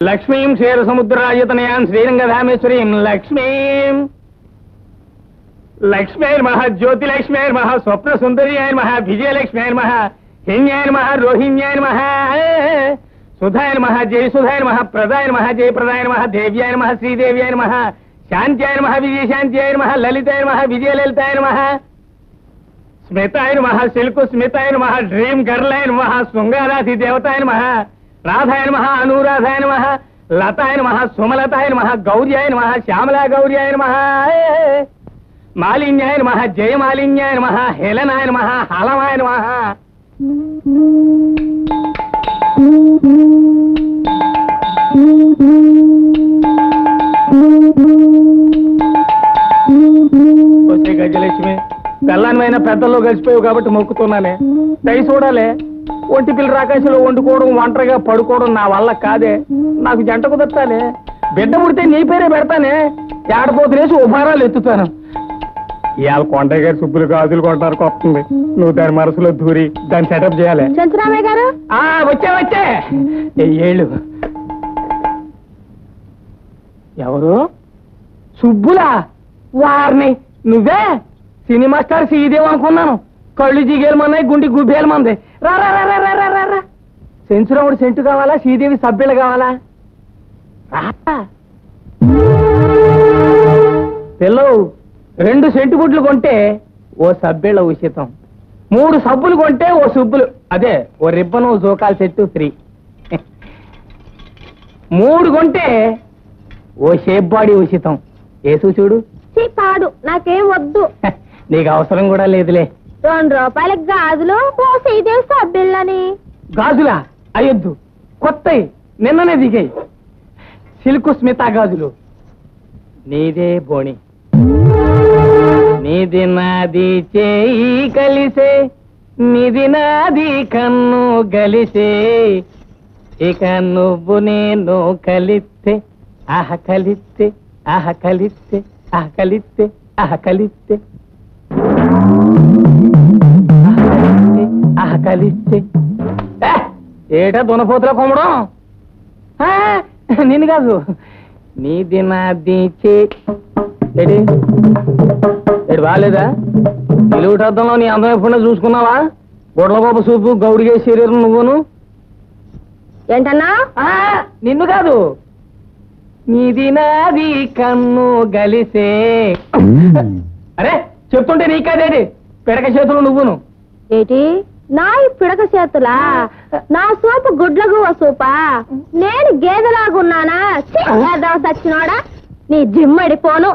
లక్ష్మీం క్షీర సముద్రరాజతనయాం శ్రీరంగధామేశ్వరీం లక్ష్మీం లక్ష్మీర్మహ జ్యోతిలక్ష్మీర్మహ స్వప్న సుందర్యాయ విజయలక్ష్మీర్మహ హిన్యాయ రోహిణ్యాయ సుధాయ జయసుధాయ ప్రదాయ జయప్రదాయ దేవ్యాయ శ్రీదేవ్యాయ శాంత్యాయ విజయశాంత్యాయ లలితాయ విజయలలితాయ స్మితాయ శిల్కు స్మితాయ dream గర్లాయ శృంగారాధి దేవతాయ రాధాయ అనురాధాయ లతాయ సుమలతాయ గౌర్యాయ Shyamala గౌర్యాయ మాలిన్యాయ జయమాలిన్యాయ హేళనాయ హలమాయ వస్తే గజలక్ష్మి తెల్లానివైనా పెద్దల్లో కలిసిపోయావు కాబట్టి మొక్కుతున్నానే దయ చూడాలే ఒంటి పిల్ల రాకాశలో వండుకోవడం ఒంటరిగా పడుకోవడం నా వల్ల కాదే నాకు జంట కుదర్తాలే బిడ్డ పుడితే నీ పేరే పెడతానే ఏడపోతునేసి ఉపారాలు ఎత్తుతాను ఇవాళ కొండయ్య గారు సుబ్బులు గాజులు కొంటారు కొత్తుంది నువ్వు దాని మనసులో దూరి దాన్ని సెటప్ చేయాలి గారు వచ్చే ఏళ్ళు ఎవరు సుబ్బులా వారిని నువ్వే సినిమా స్టార్ శ్రీదేవి అనుకున్నాను కళ్ళు జిగేలమన్నాయి గుండి గుబ్బేలమంది రా రా రా రా రా రా రా సెంచురాముడు సెంటు కావాలా శ్రీదేవి సభ్యులు కావాలా పిల్లవు 2 సెంటు గుడ్లు కొంటే ఓ సభ్యుల ఉచితం 3 సబ్బులు కొంటే ఓ సుబ్బులు అదే ఓ రిబ్బను జోకాల సెట్టు ఫ్రీ 3 కొంటే ఓ షేప్ బాడీ ఉచితం ఏసు చూడు పాడు నాకేం వద్దు నీకు అవసరం కూడా లేదులే 2 రూపాయలకి గాజులు ఓ శ్రీదేవి సబ్బిళ్ళని గాజులా అయ్యొద్దు కొత్తయి నిన్ననే దిగాయి సిల్కు స్మితా గాజులు నీదే బోణి నీది నాది చేయి కలిసే నీది నాది కన్ను గలిసే ఇక నువ్వు నేను కలిస్తే ఆహ కలిస్తే ఆహ కలిస్తే ఆహ కలిస్తే ఆహ కలిస్తే ఆహ కలిస్తే ఏటా దునపోతులా కొమ్మడం నిన్ను కాదు నీది నాది చేడి బాగాలేదా నిలువుటద్దంలో నీ అందం ఎప్పుడైనా చూసుకున్నావా గొడ్లగొప్ప సూపు గౌడిగే శరీరం నువ్వును ఏంటన్నా నిన్ను కాదు నీది నాది కన్ను గలిసే అరే చెప్తుంటే నీకాదేటి పిడక చేతులు నువ్వును ఏటి నా ఈ పిడక చేతులా నా సూపు గుడ్లకు సూపా నేను గేదెలాగున్నానా సచ్చినోడా నీ జిమ్మడిపోను